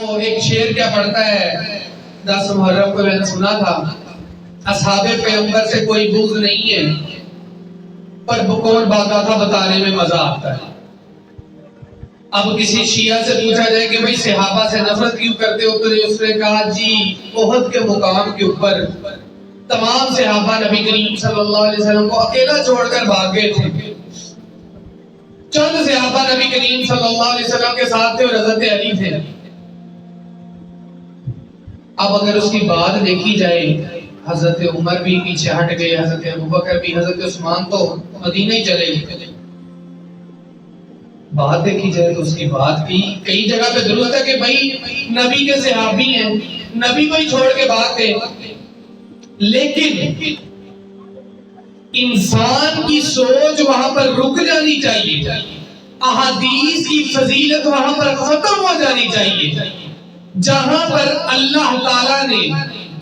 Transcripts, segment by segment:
وہ ایک شعر کیا پڑھتا ہے 10 محرم کو میں نے سنا تھا، اصحاب پیغمبر سے کوئی بغض نہیں ہے، پر بکول باغا تھا بتانے میں مزہ آتا ہے۔ اب کسی شیعہ سے پوچھا جائے کہ بھئی صحابہ سے نفرت کیوں کرتے ہو، تو اس نے کہا جی احد کے مقام کے اوپر تمام صحابہ نبی کریم صلی اللہ علیہ وسلم کو اکیلا چھوڑ کر بھاگ گئے تھے، چند صحابہ نبی کریم صلی اللہ علیہ وسلم کے ساتھ تھے اور حضرت علی تھے۔ اب اگر اس کی بات دیکھی جائے، حضرت عمر بھی پیچھے ہٹ گئے، حضرت ابوبکر بھی، حضرت عثمان تو مدینہ ہی چلے گئے۔ بات دیکھی جائے تو اس کی بات بھی کئی جگہ پہ درست ہے کہ بھائی نبی کے صحابی ہیں، نبی کو ہی چھوڑ کے بات ہے، لیکن انسان کی سوچ وہاں پر رک جانی چاہیے، احادیث کی فضیلت وہاں پر ختم ہو جانی چاہیے۔ جہاں پر اللہ تعالیٰ نے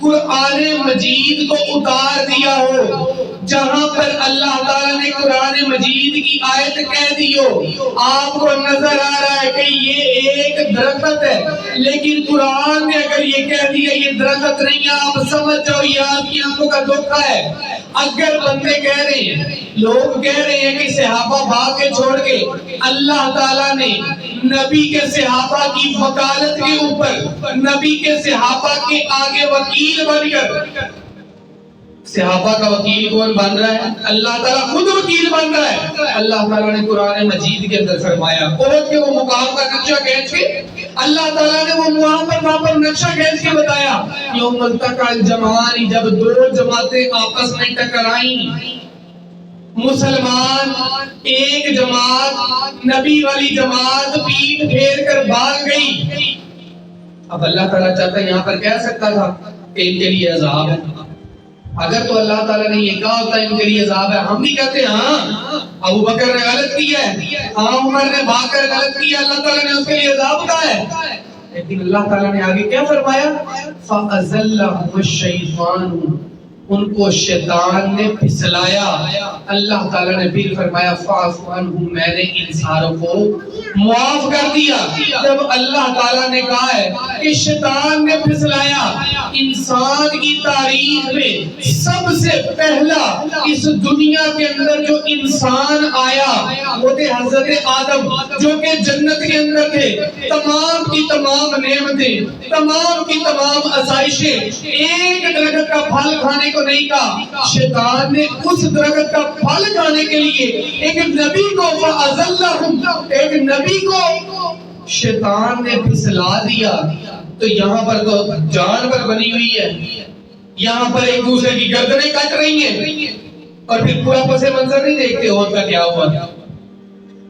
قرآن مجید کو اتار دیا ہو، جہاں پر اللہ تعالیٰ نے قرآن مجید کی آیت کہہ دی ہو، آپ کو نظر آ رہا ہے کہ یہ ایک درخت ہے، لیکن قرآن نے اگر یہ کہہ دیا یہ درخت نہیں ہے، آپ سمجھ جاؤ یہ آپ کی آنکھوں کا دھوکہ ہے۔ اگر بندے کہہ رہے ہیں، لوگ کہہ رہے ہیں کہ صحابہ بھاگ کے چھوڑ کے، اللہ تعالیٰ نے نبی کے صحابہ کی وکالت کے اوپر، نبی کے صحابہ کے آگے وکیل بن کر، صحابہ کا وکیل کون بن رہا ہے؟ اللہ تعالیٰ خود وکیل بن رہا ہے۔ اللہ تعالیٰ نے قرآن مجید کے اندر فرمایا، احد کے وہ مقام کا نقشہ کھینچ کے اللہ تعالیٰ نے وہ وہاں پر نقشہ کھینچ کے بتایا، یوم التقى الجمعان، جب دو جماعتیں آپس میں ٹکرائیں، مسلمان ایک جماعت نبی والی جماعت پیٹ پھیر کر بھاگ گئی۔ اب اللہ تعالیٰ چاہتا ہے یہاں پر کہہ سکتا تھا کہ ان کے لیے عذاب ہے، اگر تو اللہ تعالیٰ نے یہ کہا ہوتا ہے ان کے لیے عذاب ہے، ہم بھی کہتے ہیں ہاں ابو بکر نے غلط کیا ہے، ہاں عمر نے بھاگ کر غلط کیا، اللہ تعالیٰ نے اس کے لیے عذاب کہا ہے، لیکن اللہ تعالیٰ نے آگے کیا فرمایا؟ فَأَزَلَّهُمُ الشَّيْطَانُ، ان کو شیطان نے پھسلایا۔ اللہ تعالیٰ نے پھر فرمایا فَاعْفُ عَنْهُمْ، میں نے ان ساروں کو معاف کر دیا۔ جب اللہ تعالیٰ نے کہا ہے کہ شیطان نے پھسلایا، انسان کی تاریخ میں سب سے پہلا اس دنیا کے اندر جو انسان آیا وہ تھے حضرت آدم، جو کہ جنت کے اندر تھے، تمام کی تمام نعمتیں، تمام کی تمام آسائشیں، ایک درخت کا پھل کھانے کو نہیں کہا، شیطان نے اس درخت کا پھل کھانے کے لیے ایک نبی کو فَأَزَلَّهُمْ، ایک نبی کو شیطان نے پھسلا دیا۔ تو یہاں پر تو جانور بنی ہوئی ہے، یہاں پر ایک دوسرے کی گردنیں کٹ رہی ہیں، اور پھر پورا پس منظر نہیں دیکھتے اور کا کیا ہوا۔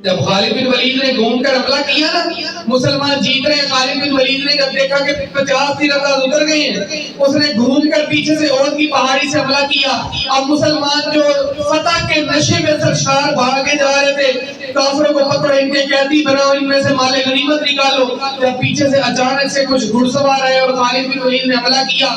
جب خالد بن ولید نے گھوم کر حملہ کیا نا، مسلمان جیت رہے ہیں، خالد بن ولید نے جب دیکھا کہ 50 تیرنداز اتر گئے ہیں، اس نے گھوم کر پیچھے سے احد کی پہاڑی سے حملہ کیا۔ اب مسلمان جو فتح کے نشے میں سرشار بھاگے جا رہے تھے، کافروں کو پکڑو، ان کے قیدی بناؤ، ان میں سے مال غنیمت نکالو، جب پیچھے سے اچانک سے کچھ گھڑ سوار آئے اور خالد بن ولید نے حملہ کیا۔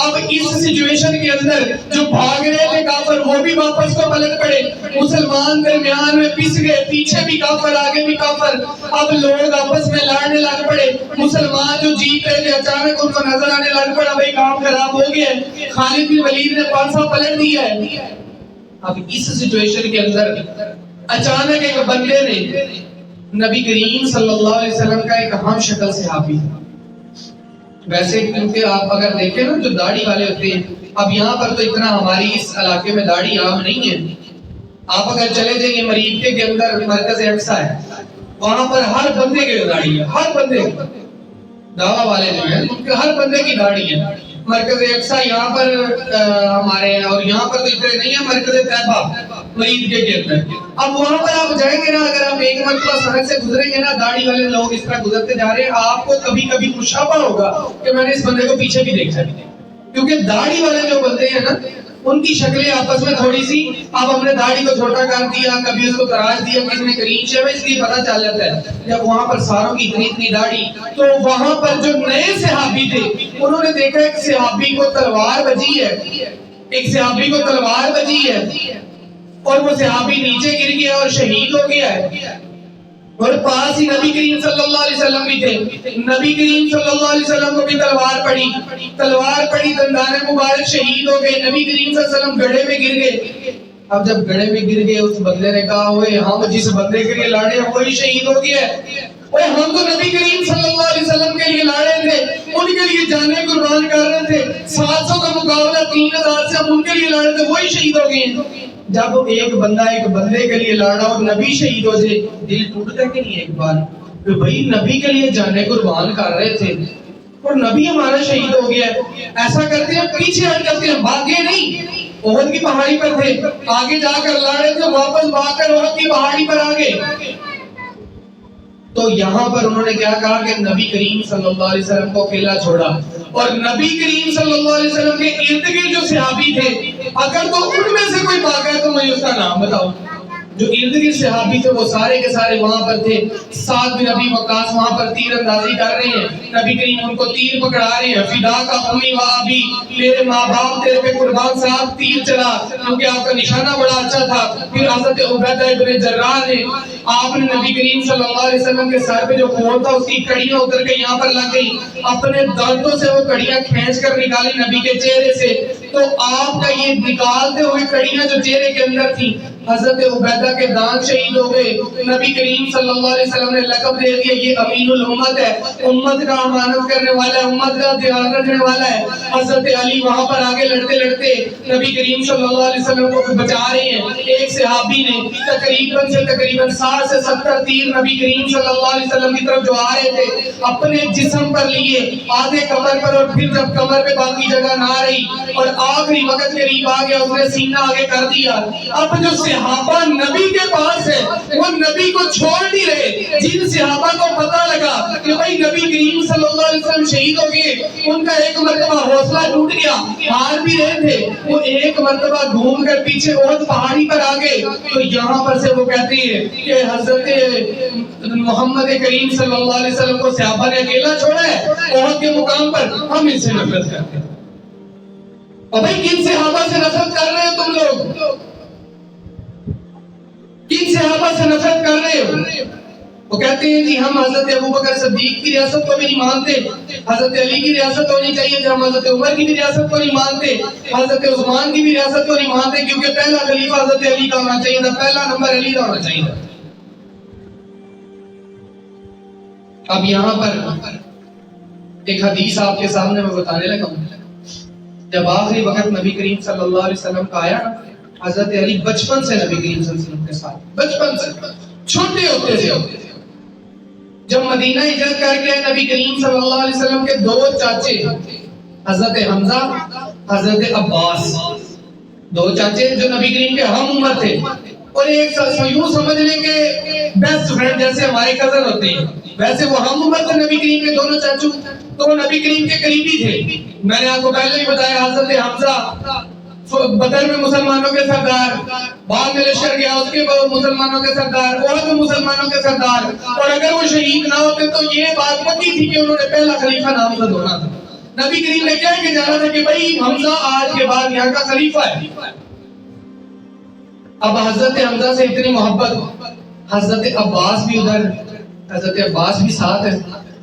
اب اس سچویشن کے اندر جو بھاگ رہے تھے کافر، وہ بھی واپس کو پلٹ پڑے، مسلمان درمیان میں پس گئے، پیچھے بھی کافر آگے بھی کافر، اب لوگ آپس میں لڑنے لگ پڑے۔ مسلمان جو جیت رہے تھے اچانک ان کو نظر آنے لگ پڑا بھئی کام خراب ہو گیا ہے، خالد بن ولید نے پانسا پلٹ دیا ہے۔ اب اس سچویشن کے اندر اچانک ایک بندے نے نبی کریم صلی اللہ علیہ وسلم کا ایک ہم شکل صحابی، ویسے کیونکہ آپ اگر دیکھیں نا جو داڑھی والے ہوتے ہیں، اب یہاں پر تو اتنا ہماری اس علاقے میں داڑھی عام نہیں ہے، آپ اگر چلے جائیں مریضے کے اندر مرکز اقصا ہے، وہاں پر ہر بندے کی داڑھی ہے، ہر بندے کی، دعویٰ والے جو ہیں ان کے ہر بندے کی داڑھی ہے۔ مرکز اقصا یہاں پر ہمارے ہیں، اور یہاں پر تو اتنے نہیں ہے، مرکز طیبہ مریضے کے اندر۔ اب وہاں پر آپ جائیں گے نا، اگر آپ ایک مرتبہ سڑک سے گزریں گے نا، داڑھی والے لوگ اس طرح گزرتے جا رہے ہیں، آپ کو کبھی کبھی مشابہ ہوگا کہ میں نے اس بندے کو پیچھے بھی دیکھا، کیونکہ داڑھی والے جو بندے ہیں نا ان کی شکلیں آپس میں تھوڑی سی، اب ہم نے داڑھی کو چھوٹا کر دیا، کبھی اس کو تراش دیا، کسی نے کریم شیو، اس لیے پتہ چل جاتا ہے۔ جب وہاں پر ساروں کی اتنی داڑھی، تو وہاں پر جو نئے صحابی تھے انہوں نے دیکھا ایک صحابی کو تلوار بجی ہے، ایک صحابی کو تلوار بجی ہے، اور وہ صحابی نیچے گر گیا اور شہید ہو گیا ہے۔ اور پاس ہی نبی کریم صلی اللہ علیہ وسلم بھی تھے. نبی کریم صلی اللہ علیہ وسلم کو بھی تلوار پڑی, دندان مبارک شہید ہو گئے. نبی کریم صلی اللہ علیہ وسلم گڑھے میں گر گئے. اب جب گڑھے میں گر گئے, اس بندے نے کہا اوے ہم جس بندے کے لیے لڑے ہیں وہی شہید ہو گیا ہے. اوے ہم تو نبی کریم صلی اللہ علیہ وسلم کے لیے لڑے تھے, ان کے لیے جانیں قربان کر رہے تھے. 700 کا مقابلہ 3000 سے, ہم ان کے لیے لڑے تھے, وہی شہید ہو گئے ہیں. جب ایک بندہ ایک بندے کے لیے لڑا اور نبی شہید ہو جائے, دل ٹوٹتا کہ نہیں ایک بار کہ بھائی نبی کے لیے جانیں قربان کر رہے تھے اور نبی ہمارا شہید ہو گیا ہے. ایسا کرتے ہیں پیچھے ہٹ جاتے ہیں, بھاگے نہیں. احد کی پہاڑی پر تھے, آگے جا کر لڑے تھے, واپس بھاگ کر احد کی پہاڑی پر آگے. تو یہاں پر انہوں نے کیا کہا کہ نبی کریم صلی اللہ علیہ وسلم کو اکیلا چھوڑا. اور نبی کریم صلی اللہ علیہ وسلم کے ارد گرد جو صحابی تھے, اگر تو ان میں سے کوئی بھاگا ہے تو مجھے اس کا نام بتاؤ. جو ارد گرد صحابی تھے وہ سارے کے سارے وہاں پر تھے. سعد بن ابی وقاص وہاں پر تیر اندازی کر رہے ہیں, نبی کریم ان کو تیر پکڑا رہے ہیں. فدا کا امی و ابی, میرے ماں باپ تیرے پہ قربان. صاحب تیر چلا کیونکہ آپ کا نشانہ بڑا اچھا تھا. پھر حضرت عبیدہ ابن جراح نے, آپ نے نبی کریم صلی اللہ علیہ وسلم کے سر پہ جو خون تھا اس کی کڑیاں اتر کے یہاں پر لگ گئی. اپنے دانتوں سے وہ کڑیاں کھینچ کر نکالی نبی کے چہرے سے. تو آپ کا یہ نکالتے ہوئے کڑیاں جو چہرے کے اندر تھی, حضرت عبیدہ کے دانت شہید ہو گئے. نبی کریم صلی اللہ علیہ وسلم نے لقب دے دیا یہ امین الامت ہے, امت کا امانت کرنے والا ہے, امت کا دھیان رکھنے والا ہے. حضرت علی وہاں پر آگے لڑتے لڑتے نبی کریم صلی اللہ علیہ وسلم کو بچا رہے ہیں. ایک صحابی نے تقریباً 60 سے 70 تیر نبی کریم صلی اللہ علیہ وسلم کی طرف جو آ رہے تھے اپنے جسم پر لیے, آدھے کمر پر, اور پھر جب کمر پہ باقی جگہ نہ رہی اور آخری وقت قریب آ گیا, اس نے سینہ آگے کر دیا. اب جو صحابہ نبی کے پاس ہے وہ نبی کو چھوڑ نہیں رہے. جن صحابہ کو پتہ لگا کہ بھائی نبی کریم صلی اللہ علیہ وسلم شہید ہو گئے, ان کا ایک مرتبہ حوصلہ ٹوٹ گیا, ہار بھی رہے تھے, وہ ایک مرتبہ گھوم کر پیچھے احد پہاڑی پر آ گئے. تو یہاں پر سے وہ کہتے ہیں کہ حضرت محمد کریم صلی اللہ علیہ وسلم کو صحابہ نے اکیلا چھوڑا ہے احد کے مقام پر, ہم ان سے نفرت کرتے ہیں. اور بھائی کن صحابہ سے نفرت کر رہے ہو تم لوگ؟ کن صحابہ سے نفرت کر رہے ہو؟ وہ کہتے ہیں جی ہم حضرت ابوبکر صدیق کی ریاست کو بھی نہیں مانتے, حضرت علی کی ریاست ہونی چاہیے تھی, ہم حضرت عمر کی بھی ریاست کو نہیں مانتے, حضرت عثمان کی بھی ریاست کو نہیں مانتے, کیونکہ پہلا خلیفہ حضرت علی کا ہونا چاہیے تھا, پہلا نمبر علی کا ہونا چاہیے تھا. اب یہاں پر ایک حدیث آپ کے سامنے میں بتانے لگا ہوں. جب آخری وقت نبی کریم صلی اللہ علیہ وسلم کا آیا, حضرت علی بچپن سے نبی کریم صلی اللہ علیہ وسلم کے ساتھ, بچپن سے چھوٹے ہوتے سے, جب مدینہ ہجرت کر کے نبی کریم صلی اللہ علیہ وسلم کے 2 چاچے حضرت حمزہ, حضرت عباس, 2 چاچے جو نبی کریم کے ہم عمر تھے, اور ایک یوں سمجھ لیں کہ بیسٹ فرینڈ جیسے ہمارے کزن ہوتے ہیں ویسے وہ ہم عمر تھے نبی کریم کے دونوں چاچو, تو وہ نبی کریم کے قریبی تھے. میں نے آپ کو پہلے بھی بتایا حضرت حمزہ بدر میں مسلمانوں کے سردار, بعد میں لشکر گیا اس کے بعد مسلمانوں کے سردار, احد میں مسلمانوں کے سردار, اور اگر وہ شہید نہ ہوتے تو یہ بات پکی تھی کہ انہوں نے پہلا خلیفہ نامزد ہونا تھا. نبی کریم نے کیا کہ جانا تھا کہ بھائی حمزہ آج کے بعد یہاں کا خلیفہ ہے. اب حضرت حمزہ سے اتنی محبت, حضرت عباس بھی ادھر, حضرت عباس بھی ساتھ ہے.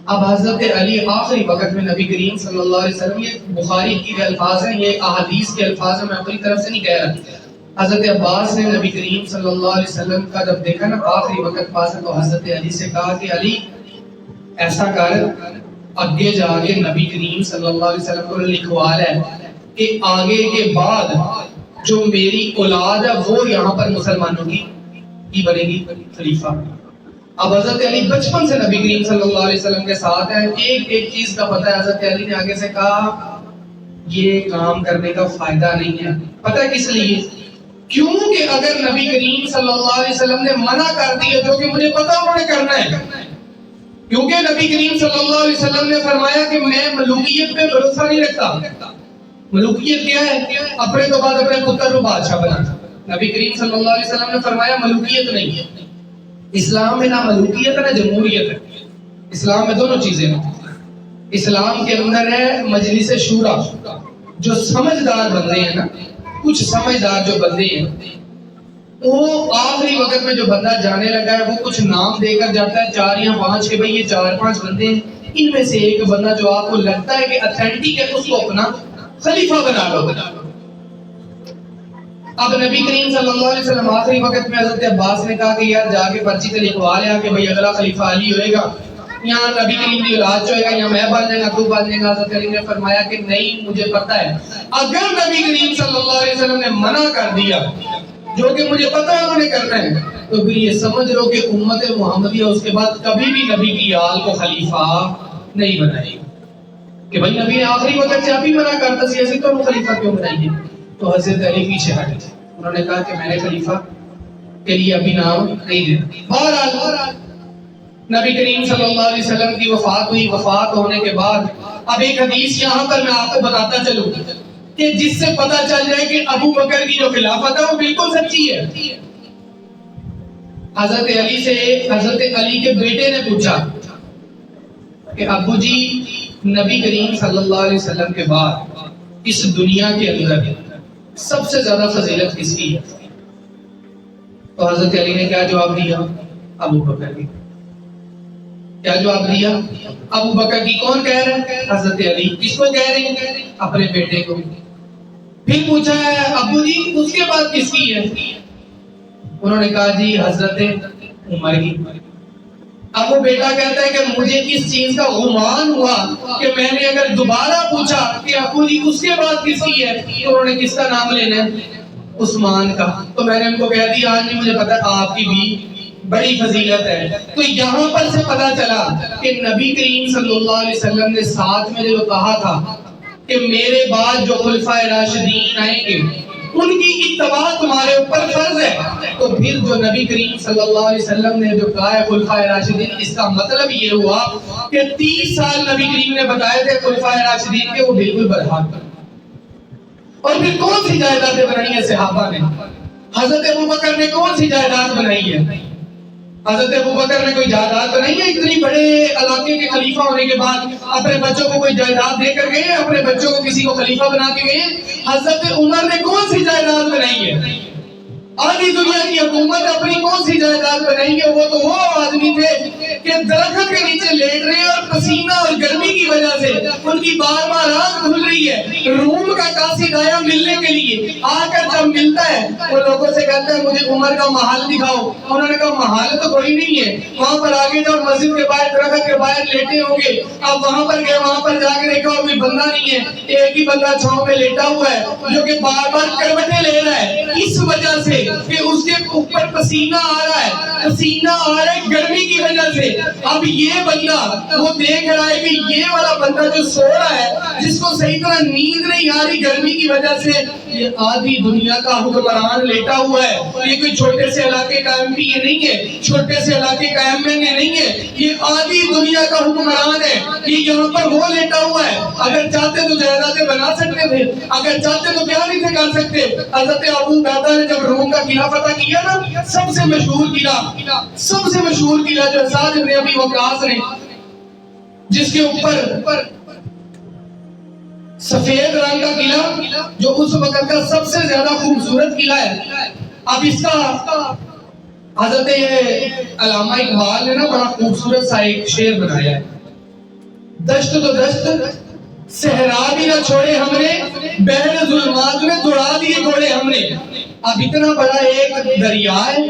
اب حضرت علی آخری وقت میں نبی کریم صلی اللہ علیہ وسلم, یہ بخاری کی الفاظ ہیں, یہ احادیث کے الفاظ ہیں, میں اپنی طرف سے نہیں کہہ رہا. حضرت عباس نے نبی کریم صلی اللہ علیہ وسلم کا جب دیکھا نا آخری وقت پاس, تو حضرت علی سے کہا کہ علی ایسا کر, آگے جا کے نبی کریم صلی اللہ علیہ وسلم کو لکھوا لے کہ آگے کے بعد جو میری اولاد ہے وہ یہاں پر مسلمانوں کی بنے گی خلیفہ. اب حضرت علی بچپن سے نبی کریم صلی اللہ علیہ وسلم کے ساتھ ہے, ایک ایک چیز کا پتہ ہے. حضرت علی نے آگے سے کہا یہ کام کرنے کا فائدہ نہیں ہے. پتہ ہے کس لیے؟ کیونکہ اگر نبی کریم صلی اللہ علیہ وسلم نے منع کر دیا جو کہ مجھے پتہ انہوں نے کرنا ہے, کیونکہ نبی کریم صلی اللہ علیہ وسلم نے فرمایا کہ میں ملوکیت پہ بھروسہ نہیں رکھتا. ملوکیت کیا ہے؟ اپنے تو بعد اپنے پتر کو بادشاہ بنانا. نبی کریم صلی اللہ علیہ وسلم نے فرمایا ملوکیت نہیں ہے. اسلام میں نہ ملوکیت ہے نہ جمہوریت ہے, اسلام میں دونوں چیزیں ہیں. اسلام کے اندر ہے مجلس شورا, جو سمجھدار بندے ہیں نا, کچھ سمجھدار جو بندے ہیں وہ آخری وقت میں جو بندہ جانے لگا ہے وہ کچھ نام دے کر جاتا ہے 4 یا 5 کہ بھئی یہ 4-5 بندے ہیں، ان میں سے ایک بندہ جو آپ کو لگتا ہے کہ اتھینٹک ہے اس کو اپنا خلیفہ بنا لو۔ اب نبی کریم صلی اللہ علیہ وسلم آخری وقت میں حضرت عباس نے کہا کہ یار جا کے پرچی سے لکھوا لیا کہ بھئی اگلا خلیفہ علی ہوئے گا، یہاں نبی کریم کی اولاد جو ہوئے گا، یہاں میں بن جائے گا تو بن جائے گا۔ حضرت علی نے فرمایا کہ نہیں، مجھے پتہ ہے اگر نبی کریم صلی اللہ علیہ وسلم نے منع کر دیا جو کہ مجھے پتہ ہے انہوں نے کرنا ہے، تو پھر یہ سمجھ لو کہ امت محمدیہ اس کے بعد کبھی بھی نبی کی آل کو خلیفہ نہیں بنائے گی کہ بھئی نبی نے آخری وقت سے آپ ہی منع کرتا سی ایسے تو ہم خلیفہ کیوں بنائیے۔ تو حضرت علی پیچھے ہٹے تھے، انہوں نے کہا کہ میں نے خلیفہ کے لیے ابھی نام نہیں دینا۔ بہرحال نبی کریم صلی اللہ علیہ وسلم کی وفات ہوئی، وفات ہونے کے بعد اب ایک حدیث یہاں پر میں آپ کو بتاتا چلوں کہ جس سے پتہ چل جائے کہ ابو بکر کی جو خلافت ہے وہ بالکل سچی ہے۔ حضرت علی سے حضرت علی کے بیٹے نے پوچھا کہ ابو جی نبی کریم صلی اللہ علیہ وسلم کے بعد اس دنیا کے اندر سب سے زیادہ فضیلت کس کی ہے؟ تو حضرت علی نے کیا جواب دیا؟ ابو بکر کی۔ کیا جواب دیا؟ ابو بکر کی۔ کون کہہ رہے ہیں؟ حضرت علی۔ کس کو کہہ رہے ہیں؟ اپنے بیٹے کو۔ پھر پوچھا ہے ابو جی اس کے بعد کس کی ہے؟ انہوں نے کہا جی حضرت عمر کی۔ اب وہ بیٹا کہتا ہے کہ مجھے اس چیز کا گمان ہوا کہ میں نے اگر دوبارہ پوچھا کہ ابو جی اس کے بعد کس کی ہے تو انہوں نے کس کا نام لینا ہے؟ عثمان کا۔ تو میں نے ان کو کہہ دیا آج جی مجھے پتا ہے آپ کی بھی بڑی فضیلت ہے۔ تو یہاں پر سے پتا چلا کہ نبی کریم صلی اللہ علیہ وسلم نے ساتھ میں جو کہا تھا کہ میرے بعد جو خلفائے راشدین آئیں گے ان کی اتباع تمہارے اوپر فرض ہے۔ تو پھر جو نبی کریم صلی اللہ علیہ وسلم نے جو کہا ہے خلفائے راشدین، اس کا مطلب یہ ہوا کہ 30 سال نبی کریم نے بتائے تھے خلفائے راشدین کے، وہ بالکل برحق تھے۔ اور پھر کون سی جائیدادیں بنائی ہیں صحابہ نے؟ حضرت ابوبکر نے کون سی جائیداد بنائی ہے؟ حضرت ابوبکر نے کوئی جائیداد بنائی ہے؟ اتنی بڑے علاقے کے خلیفہ ہونے کے بعد اپنے بچوں کو کوئی جائیداد دے کر گئے؟ اپنے بچوں کو کسی کو خلیفہ بنا کے گئے؟ حضرت عمر نے کون سی جائیداد بنائی ہے؟ آدھی دنیا کی حکومت اپنی کون سی جائیداد بنائی ہے؟ وہ تو وہ آدمی تھے کہ درخت کے نیچے لیٹ رہے ہیں اور پسینہ اور گرمی کی وجہ سے ان کی بار بار آنکھ کھل رہی ہے۔ روم کا قاصد آیا ملنے کے لیے، آ کر جب ملتا ہے وہ لوگوں سے کہتا ہے مجھے عمر کا محل دکھاؤ۔ انہوں نے کہا محل تو کوئی نہیں ہے، وہاں پر آگے جب مسجد کے باہر درخت کے باہر لیٹے ہوں گے۔ اب وہاں پر گئے، وہاں پر جا کے دیکھا اور کوئی بندہ نہیں ہے، ایک ہی بندہ چھاؤں میں لیٹا ہوا ہے جو کہ بار بار کروٹیں لے رہا ہے، اس وجہ سے کہ اس کے اوپر پسینہ آ رہا ہے، پسینہ آ رہا ہے گرمی کی وجہ سے۔ اب یہ بندہ وہ دیکھ رہا ہے کہ یہ والا بندہ جو سو رہا ہے، جس کو صحیح طرح نیند نہیں آ رہی گرمی کی وجہ سے، یہ آدھی دنیا کا حکمران لیٹا ہوا ہے۔ یہ کوئی چھوٹے سے علاقے کا ایم پی نہیں ہے، چھوٹے سے علاقے کا ایم این اے نہیں ہے، یہ آدھی دنیا کا حکمران ہے۔ یہ یہاں پر وہ لیٹا ہوا ہے، اگر چاہتے تو جائیدادیں بنا سکتے تھے، اگر چاہتے تو کیا نہیں تھے کر سکتے۔ حضرت ابو عبیدہ نے جب روم کا قلعہ فتح کیا نا، سب سے مشہور قلعہ جو سعد بن ابی وقاص نے، جس کے اوپر سفید رنگ کا قلعہ جو اس وقت کا سب سے زیادہ خوبصورت قلعہ ہے۔ اب اس کا حضرت علامہ اقبال نے نا بڑا خوبصورت سا ایک شعر بنایا ہے، دشت تو دشت صحرا بھی نہ چھوڑے ہم نے، بحر ظلمات میں دوڑا دیے گھوڑے ہم نے۔ اب اتنا بڑا ایک دریا ہے،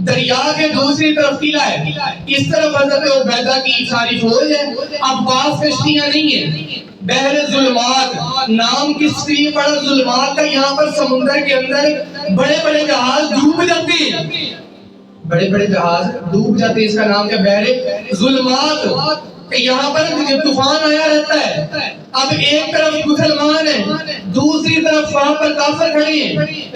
دریا کے دوسری طرف قلعہ ہے، اس طرف حضرت عبیدہ کی ساری فوج ہے، اب بعض کشتیاں نہیں ہیں۔ بحر ظلمات نام کس لیے پڑا ظلمات کا؟ یہاں پر سمندر کے اندر بڑے بڑے جہاز ڈوب جاتے ہیں، بڑے بڑے جہاز ڈوب جاتے ہیں، اس کا نام کیا؟ بحر ظلمات۔ یہاں پر طوفان آیا رہتا ہے، اب ایک طرف مسلمان ہیں، دوسری طرف وہاں پر کافر کھڑے ہیں،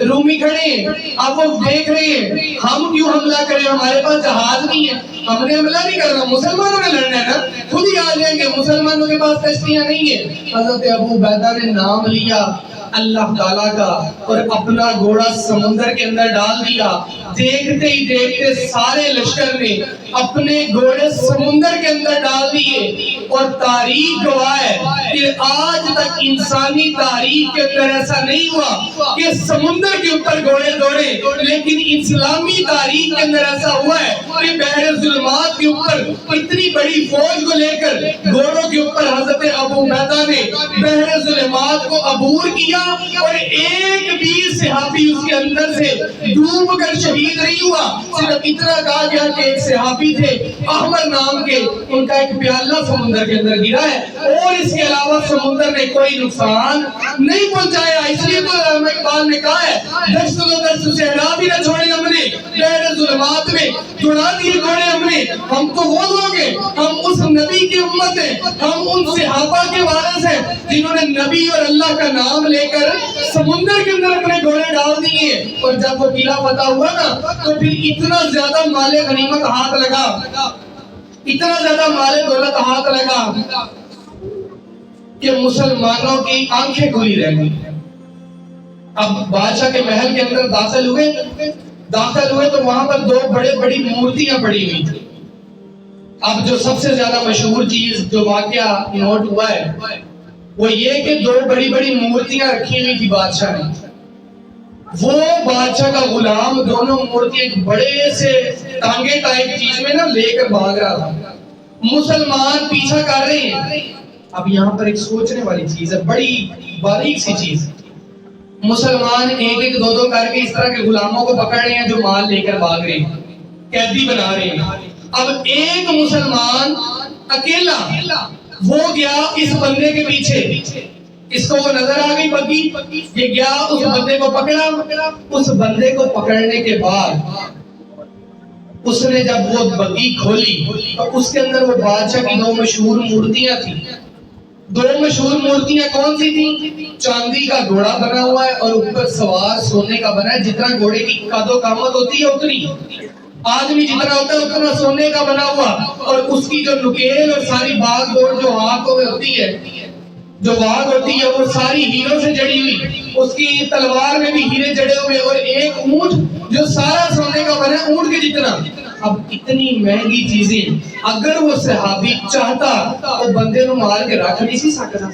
رومی کھڑے ہیں۔ اب وہ دیکھ رہے ہیں ہم کیوں حملہ کریں، ہمارے پاس جہاز نہیں ہے، ہم نے حملہ نہیں کرنا، مسلمانوں نے لڑنا ہے نا، خود ہی آ جائیں گے، مسلمانوں کے پاس کشتیاں نہیں ہیں۔ حضرت ابو عبیدہ نے نام لیا اللہ تعالیٰ کا اور اپنا گھوڑا سمندر کے اندر ڈال دیا۔ دیکھتے ہی دیکھتے سارے لشکر نے اپنے گھوڑے سمندر کے اندر ڈال دیے، اور تاریخ گواہ ہے کہ آج تک انسانی تاریخ کے اندر ایسا نہیں ہوا کہ سمندر کے اوپر گھوڑے دوڑے، لیکن اسلامی تاریخ کے اندر ایسا ہوا ہے کہ بحر ظلمات کے اوپر اتنی بڑی فوج کو لے کر گھوڑوں کے اوپر حضرت ابو عبیدہ نے بحر ظلمات کو عبور کیا، اور ایک بھی صحابی اس کے اندر سے ڈوب کر شہید نہیں ہوا۔ صرف اتنا کہا گیا کہ ایک صحابی تھے احمد نام کے، ان کا ایک پیالہ سمندر کے اندر گرا ہے، اور اس کے علاوہ سمندر نے کوئی نقصان نہیں پہنچایا۔ اس لیے تو علامہ اقبال نے کہا ہے دشت و دشت صحرا بھی نہ چھوڑے ہم نے، بحر ظلمات میں دوڑا دیے گھوڑے ہم نے۔ ہم تو وہ لوگ ہیں، ہم اس نبی کی امت ہیں، ہم ان صحابہ کے وارث ہیں جنہوں نے نبی اور اللہ کا نام لے کر سمندر کے اندر اپنے گھوڑے ڈال دیے۔ اور جب وہ قلعہ فتح ہوا نا تو پھر اتنا زیادہ مال غنیمت ہاتھ لگا، اتنا زیادہ مال دولت ہاتھ لگا کہ مسلمانوں کی آنکھیں کھلی رہ گئی۔ اب بادشاہ کے محل کے اندر داخل ہوئے تو وہاں پر دو بڑی مورتیاں پڑی ہوئی تھی۔ اب جو سب سے زیادہ مشہور چیز جو واقعہ نوٹ ہوا ہے وہ یہ کہ دو بڑی مورتیاں رکھی ہوئی تھی بادشاہ نے۔ وہ بادشاہ کا غلام دونوں مورتیاں ایک بڑے سے ٹانگے ٹائپ چیز میں نا لے کر بھاگ رہا تھا، مسلمان پیچھا کر رہے ہیں۔ اب یہاں پر ایک سوچنے والی چیز ہے، بڑی باریک سی چیز۔ مسلمان ایک دو کر کے اس طرح کے غلاموں کو پکڑ رہے ہیں جو مال لے کر بھاگ رہے ہیں، قیدی بنا رہے ہیں۔ اب ایک مسلمان اکیلا وہ گیا اس بندے کے پیچھے، اس کو وہ نظر آ گئی بگی، یہ گیا اس بندے کو پکڑا۔ اس بندے کو پکڑنے کے بعد اس نے جب وہ بگی کھولی تو اس کے اندر وہ بادشاہ کی دو مشہور مورتیاں تھیں۔ دو مشہور مورتیاں کون سی تھیں؟ چاندی کا گھوڑا بنا ہوا ہے اور اوپر سوار سونے کا بنا ہے، جتنا گھوڑے کی قد و قامت ہوتی ہے اتنی، آدمی جتنا ہوتا ہے اتنا سونے کا بنا ہوا، اور اس کی جو نکیل اور ساری باغ دوڑ جو ہاتھوں میں ہوتی ہے، جو واگ ہوتی ہے وہ ساری ہیروں سے جڑی ہوئی، اس کی تلوار میں بھی ہیرے جڑے ہوئے، اور ایک اونٹ جو سارا سونے کا بنا ہے، اونٹ کے جتنا۔ اب اتنی مہنگی چیزیں اگر وہ صحابی چاہتا وہ بندے نو مار کے رکھ نہیں سی سکتا،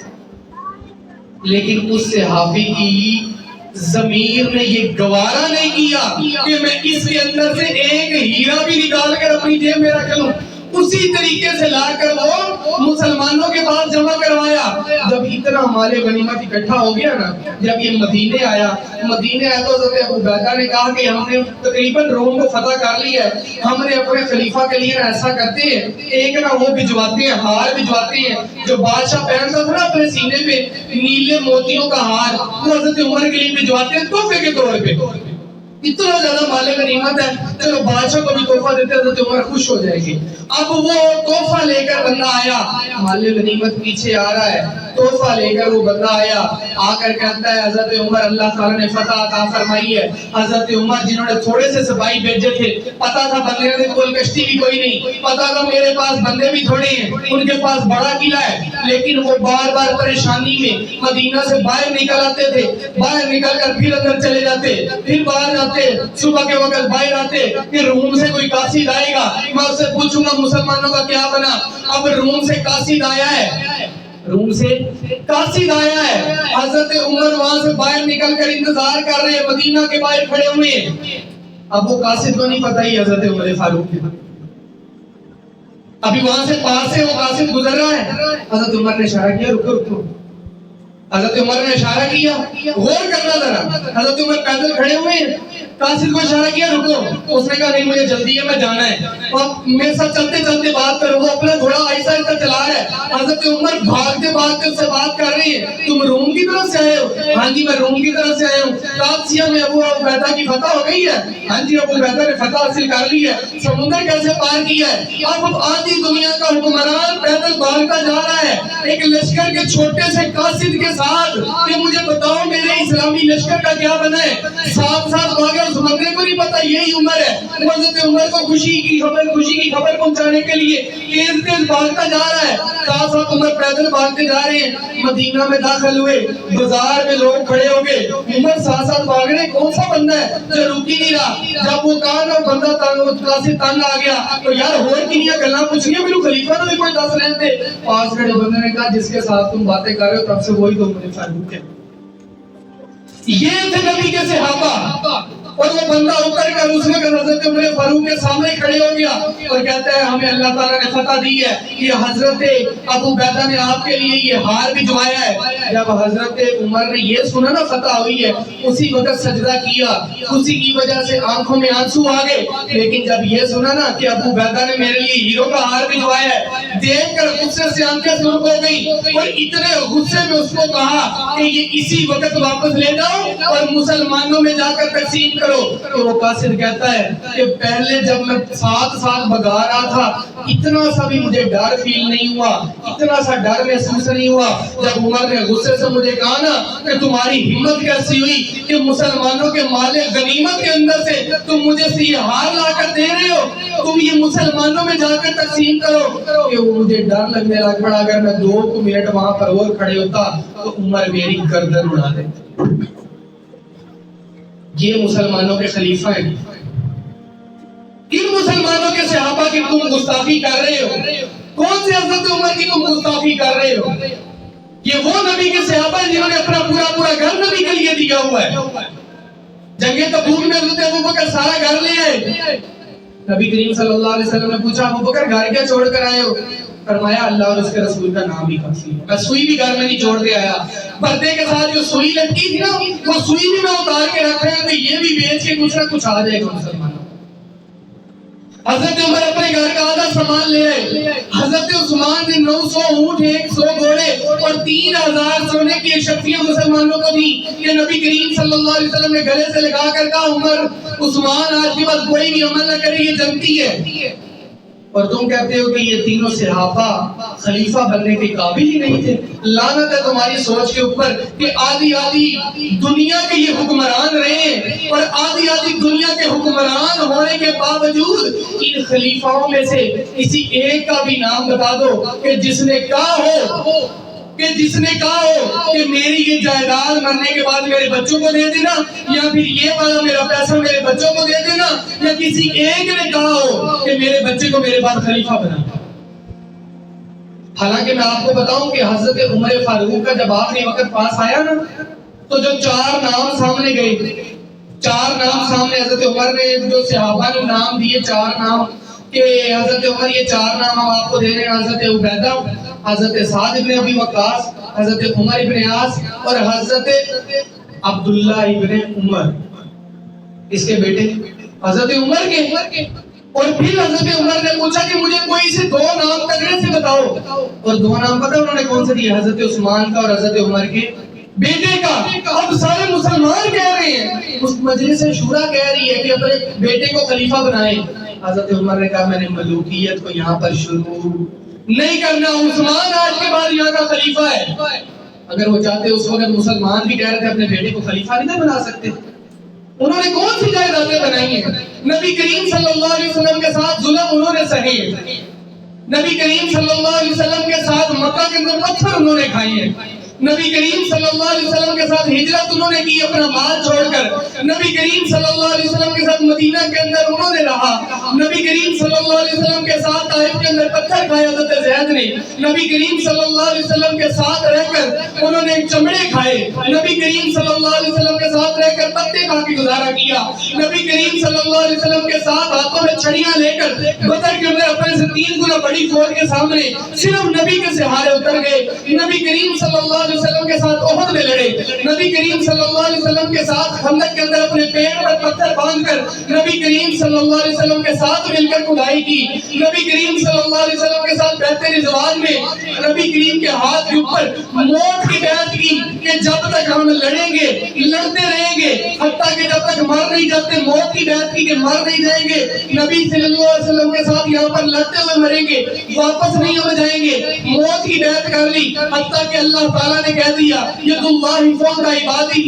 لیکن اس صحابی کی ضمیر نے یہ گوارا نہیں کیا کہ میں اس کے اندر سے ایک ہیرا بھی نکال کر اپنی جیب میں رکھ لوں۔ اسی طریقے سے لا کر وہ مسلمانوں کے پاس جمع کروایا۔ جب اتنا مال غنیمت اکٹھا ہو گیا نا، جب یہ مدینے آیا تو حضرت ابو عبیدہ نے کہا کہ ہم نے تقریباً روم کو فتح کر لیا ہے، ہم نے اپنے خلیفہ کے لیے ایسا کرتے ہیں، ایک نا وہ بھجواتے ہیں، ہار بھجواتے ہیں جو بادشاہ پہنتا تھا نا اپنے سینے پہ نیلے موتیوں کا ہار، وہ حضرت عمر کے لیے بھجواتے ہیں تحفے کے طور پہ۔ اتنا زیادہ مال غنیمت ہے، چلو بادشاہ کو بھی تحفہ دیتے ہیں، حضرت عمر خوش ہو جائے گی۔ اب وہ تحفہ لے کر بندہ آیا، مال غنیمت پیچھے آ رہا ہے، تحفہ لے کر وہ بندہ آیا، آ کر کہتا ہے حضرت عمر اللہ تعالیٰ نے فتح عطا فرمائی ہے۔ حضرت عمر جنہوں نے تھوڑے سے سپاہی بھیجے تھے، پتا تھا بندے نے کوئی کشتی بھی کوئی نہیں، پتا تھا میرے پاس بندے بھی تھوڑے ہیں، ان کے پاس بڑا قلعہ ہے، لیکن وہ بار بار پریشانی میں مدینہ سے باہر نکل آتے تھے، باہر نکل کر پھر اندر چلے جاتے، پھر باہر آتے، صبح کے وقت باہر آتے کہ روم سے کوئی قاصد آئے گا، میں اس سے پوچھوں گا مسلمانوں کا کیا بنا۔ اب روم سے قاصد آیا ہے، روم سے قاصد آیا ہے، حضرت عمر وہاں سے باہر نکل کر انتظار کر رہے ہیں، مدینہ کے باہر کھڑے ہوئے ہیں۔ اب وہ قاصد کو نہیں پتہ ہی حضرت عمر فاروق کے، ابھی وہاں سے پاس سے وہ قاصد گزر رہا ہے، حضرت عمر نے اشارہ کیا رکو رکو، حضرت عمر نے اشارہ کیا، غور کرنا ذرا، حضرت عمر پیدل کھڑے ہوئے ہیں، قاصد کو اشارہ کیا رکو، اس نے کہا نہیں مجھے جلدی ہے میں جانا ہے، اور میرے ساتھ چلتے چلتے بات کرو، وہ اپنا گھوڑا آہستہ آہستہ چلا رہا ہے، حضرت عمر بھاگتے بھاگتے اس سے بات کر رہی ہے، تم روم کی طرف سے آئے ہو؟ ہاں جی میں روم کی طرف سے آیا ہوں۔ قادسیہ میں ابو عبیدہ کی فتح ہو گئی ہے؟ ہاں جی ابو عبیدہ نے فتح حاصل کر لی ہے۔ سمندر کیسے پار کیا ہے؟ اب آدھی دنیا کا حکمران پیدل بھاگتا جا رہا ہے، ایک لشکر کے چھوٹے سے قاصد کے ساتھ کہ مجھے بتاؤ میرے اسلامی لشکر کا کیا بنا ہے. ساتھ ساتھ بھاگے. اس بندے کو نہیں پتا یہی عمر ہے. حضرت عمر کو خوشی کی خبر پہنچانے کے لیے تیز تیز بھاگتا جا رہا ہے. ساتھ ساتھ عمر پیدل بھاگتے جا رہے ہیں. مدینہ میں داخل ہوئے, بازار میں لوگ کھڑے ہو گئے. عمر ساتھ ساتھ بھاگ رہے. کون سا بندہ ہے جو رک ہی نہیں رہا. جب وہ کہا نا بندہ تنگ آ گیا تو یار ہوئے کنیا گلاں پوچھنیاں میرے خلیفہ تو بھی کوئی دس رہے تھے. پاس کھڑے بندے نے کہا جس کے ساتھ تم باتیں کر رہے ہو تب سے وہی تو عمر فاروق ہے. یہ تھے نبی کے صحابہ. اور وہ بندہ اتر کر اس وقت حضرت عمر فاروق کے سامنے کھڑے ہو گیا اور کہتا ہے ہمیں اللہ تعالیٰ نے فتح دی ہے. یہ حضرت ابو عبیدہ نے آپ کے لیے یہ ہار بھجوایا ہے. جب حضرت عمر نے یہ سنا نا فتح ہوئی ہے, اسی وقت سجدہ کیا. اسی کی وجہ سے آنکھوں میں آنسو آ گئے. لیکن جب یہ سنا نا کہ ابو عبیدہ نے میرے لیے ہیرو کا ہار بھجوایا ہے, دیکھ کر غصے سے آنکھیں سرخ ہو گئی اور اتنے غصے میں اس کو کہا کہ یہ اسی وقت واپس لے جاؤ اور مسلمانوں میں جا کر تقسیم کرو. تو وہ قاصد کہتا ہے کہ پہلے جب میں ساتھ بگا رہا تھا اتنا سا بھی مجھے ڈر فیل نہیں ہوا, اتنا سا ڈر محسوس نہیں ہوا. جب عمر نے غصے سے مجھے کہا نا کہ تمہاری ہمت کیسی ہوئی کہ مسلمانوں کے مال غنیمت کے اندر سے تم مجھے سے یہ ہار لا کر دے رہے ہو, تم یہ مسلمانوں میں جا کر تقسیم کرو, کہ وہ مجھے ڈر لگنے لگ پڑا. اگر میں 2 منٹ وہاں پر اور کھڑے ہوتا تو عمر میری گردن اڑا دیتے. یہ مسلمانوں کے خلیفہ ہیں. ان مسلمانوں کے صحابہ کی تم گستاخی کر رہے ہو. کون سے حضرت عمر کی تم گستاخی کر رہے ہو؟ یہ وہ نبی کے صحابہ ہیں جنہوں نے اپنا پورا گھر نبی کے لیے دیا ہوا ہے. جنگ تبوک میں حضرت ابوبکر سارا گھر لے آئے. نبی کریم صلی اللہ علیہ وسلم نے پوچھا ابوبکر گھر کیا چھوڑ کر آئے ہو؟ فرمایا اللہ اور اس کے رسول کا نام بھی کافی ہے. میں سوئی بھی گھر میں نہیں چھوڑ کے آیا. پردے کے ساتھ جو سوئی لٹکی تھی نا وہ سوئی بھی میں اتار کے رکھ رہے ہیں کہ یہ بھی بیچ کے کچھ نہ کچھ آ جائے گا مسلمانوں. حضرت عمر اپنے گھر کا آدھا سامان لے آئے. حضرت عثمان نے 900 اونٹ 100 گھوڑے اور 3000 سونے کی شکتیاں مسلمانوں کو دی کہ نبی کریم صلی اللہ علیہ وسلم نے گلے سے لگا کر کہا عمر عثمان آج کے بعد کوئی بھی عمل نہ کرے, یہ جنتی ہے. اور تم کہتے ہو کہ یہ تینوں صحابہ خلیفہ بننے کے قابل ہی نہیں تھے. لعنت ہے تمہاری سوچ کے اوپر کہ آدھی دنیا کے یہ حکمران رہے ہیں اور آدھی دنیا کے حکمران ہونے کے باوجود ان خلیفاؤں میں سے کسی ایک کا بھی نام بتا دو کہ جس نے کہا ہو کہ میری یہ جائیداد مرنے کے بعد میرے بچوں کو دے دینا, یا پھر یہ والا میرا پیسہ میرے بچوں کو دے دینا, یا کسی ایک نے کہا ہو کہ میرے بچے کو میرے بعد خلیفہ بنا. حالانکہ میں آپ کو بتاؤں کہ حضرت عمر فاروق کا جب آخری وقت پاس آیا نا تو جو 4 نام سامنے گئے, 4 نام سامنے حضرت عمر نے جو صحابہ نے نام دیے 4 نام کہ حضرت عمر یہ 4 نام ہم آپ کو دے رہے ہیں. حضرت عبیدہ, حضرت سعد ابن ابی وقاص, حضرت عمر ابن عاص اور حضرت عبداللہ ابن عمر, اس کے بیٹے حضرت عمر کے. اور پھر حضرت عمر نے پوچھا کہ مجھے کوئی سے 2 نام تگڑے سے بتاؤ, اور 2 نام پتہ انہوں نے کون سے دیے؟ حضرت عثمان کا اور حضرت عمر کے بیٹے کا. اب سارے مسلمان کہہ رہے ہیں, مجلس شورا کہہ رہی ہے کہ اپنے بیٹے کو خلیفہ بنائیں. حضرت عمر نے کہا میں نے ملوکیت کو یہاں پر شروع نہیں کرنا, عثمان آج کے بعد یہاں کا خلیفہ ہے. اگر وہ چاہتے اس وقت مسلمان بھی کہہ رہے تھے اپنے بیٹے کو خلیفہ نہیں بنا سکتے. انہوں نے کون سی جائیدادیں بنائی ہیں؟ نبی کریم صلی اللہ علیہ وسلم کے ساتھ ظلم انہوں نے سہے, نبی کریم صلی اللہ علیہ وسلم کے ساتھ مکہ کے اندر پتھر انہوں نے کھائے ہیں, نبی کریم صلی اللہ علیہ وسلم کے ساتھ ہجرت انہوں نے کی اپنا مال چھوڑ کر, نبی کریم صلی اللہ علیہ وسلم کے ساتھ مدینہ کے اندر انہوں نے رہا, نبی کریم صلی اللہ علیہ وسلم کے ساتھ طائف کے اندر پتھر کھائے حضرت زید نے, نبی کریم صلی اللہ علیہ وسلم کے ساتھ رہ کر انہوں نے چمڑے کھائے, نبی کریم صلی اللہ علیہ وسلم کے ساتھ رہ کر پتے کھا کے گزارا کیا, نبی کریم صلی اللہ علیہ وسلم کے ساتھ ہاتھوں میں چھڑیاں لے کر بدر کے اندر اپنے سے 3 گنا بڑی فوج کے سامنے صرف نبی کے سہارے اتر گئے, نبی کریم صلی اللہ علیہ وسلم کے ساتھ احد میں لڑے, نبی کریم صلی اللہ علیہ وسلم کے ساتھ خندق کے اندر اپنے پیڑ پر پتھر باندھ کر نبی کریم صلی اللہ علیہ وسلم کے ساتھ مل کر کھدائی کی, نبی کریم صلی اللہ علیہ وسلم کے ساتھ بیعت رضوان میں نبی کریم کے ہاتھ کے اوپر موت کی بیعت کی کہ جب تک ہم لڑیں گے لڑتے رہیں گے حتیٰ کہ جب تک مر نہیں جاتے، موت کی بیعت کی کہ مر نہیں جائیں گے، نبی صلی اللہ علیہ وسلم کے ساتھ یہاں پر لڑتے ہوئے مریں گے، واپس نہیں ہو جائیں گے، موت کی بیعت کر لی حتیٰ کہ اللہ تعالیٰ نے کہہ دیا ید اللہ فوق عبادہ،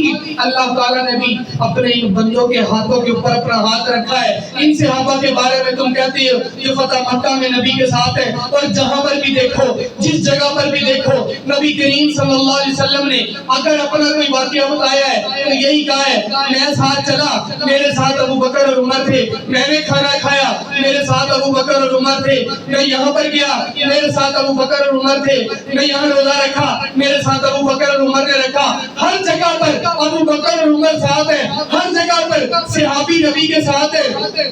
اللہ تعالیٰ نے بھی اپنے ان بندوں کے ہاتھوں کے اوپر اپنا ہاتھ رکھا ہے۔ ان صحابہ کے بارے میں تم کہتے ہو یہ فتح مکہ میں نبی کے ساتھ ہے، اور جہاں پر بھی دیکھو جس جگہ پر بھی دیکھو نبی کریم صلی اللہ علیہ وسلم نے اگر اپنا کوئی واقعہ بتایا ہے تو یہی کہا ہے میں ساتھ چلا، میرے ساتھ ابو بکر اور عمر تھے، میں نے کھانا کھایا، میرے ساتھ ابو بکر اور عمر تھے، میں یہاں پر گیا، میرے ساتھ ابو بکر اور عمر تھے، میں یہاں روزہ رکھا، میرے ساتھ ابو بکر اور عمر نے رکھا۔ ہر جگہ پر ابو بکر اور عمر ساتھ ہے، ہر جگہ پر صحابی نبی کے ساتھ ہے،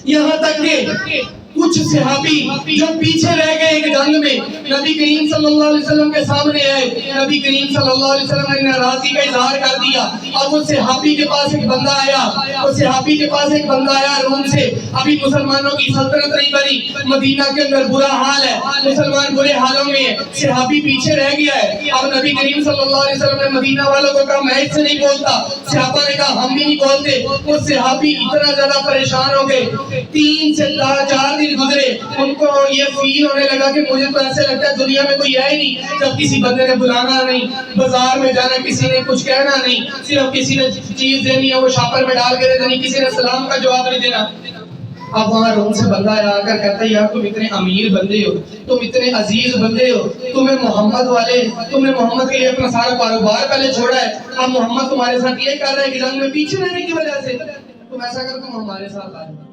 یہاں تک کہ کچھ صحابی جو پیچھے رہ گئے ایک جنگ میں نبی کریم صلی اللہ علیہ وسلم کے سامنے آئے، نبی کریم صلی اللہ علیہ وسلم نے ناراضگی کا اظہار کر دیا، اب اس صحابی کے پاس ایک بندہ آیا، اس صحابی کے پاس ایک بندہ آیا روم سے، ابھی مسلمانوں کی سلطنت نہیں بنی، مدینہ کے اندر برا حال ہے، مسلمان برے حالوں میں ہے، صحابی پیچھے رہ گیا ہے۔ اب نبی کریم صلی اللہ علیہ وسلم نے مدینہ والوں کو کہا میں اس سے نہیں بولتا، صحابہ نے کہا ہم بھی نہیں بولتے، وہ صحابی اتنا زیادہ پریشان ہو گئے، 3 سے 4 دن گزرے، ان کو یہ فیل ہونے لگا کہ مجھے تو ایسے لگتا ہے دنیا میں کوئی ہے ہی نہیں، جب کسی بندے نے بلانا نہیں، بازار میں جانا کسی نے کچھ کہنا نہیں، صرف کسی نے چیز دینی ہے وہ شاپر میں ڈال کے دے دینی، کسی نے سلام کا جواب نہیں دینا۔ اب وہاں روم سے بندہ آ کر کہتا ہے یار تم اتنے امیر بندے ہو، تم اتنے عزیز بندے ہو، تم نے محمد کے لیے اپنا سارا کاروبار پہلے چھوڑا ہے، اب محمد تمہارے ساتھ یہ کر رہا ہے کہ جنگ میں پیچھے رہنے کی وجہ سے، تم ایسا کر تم ہمارے ساتھ آ جاؤ۔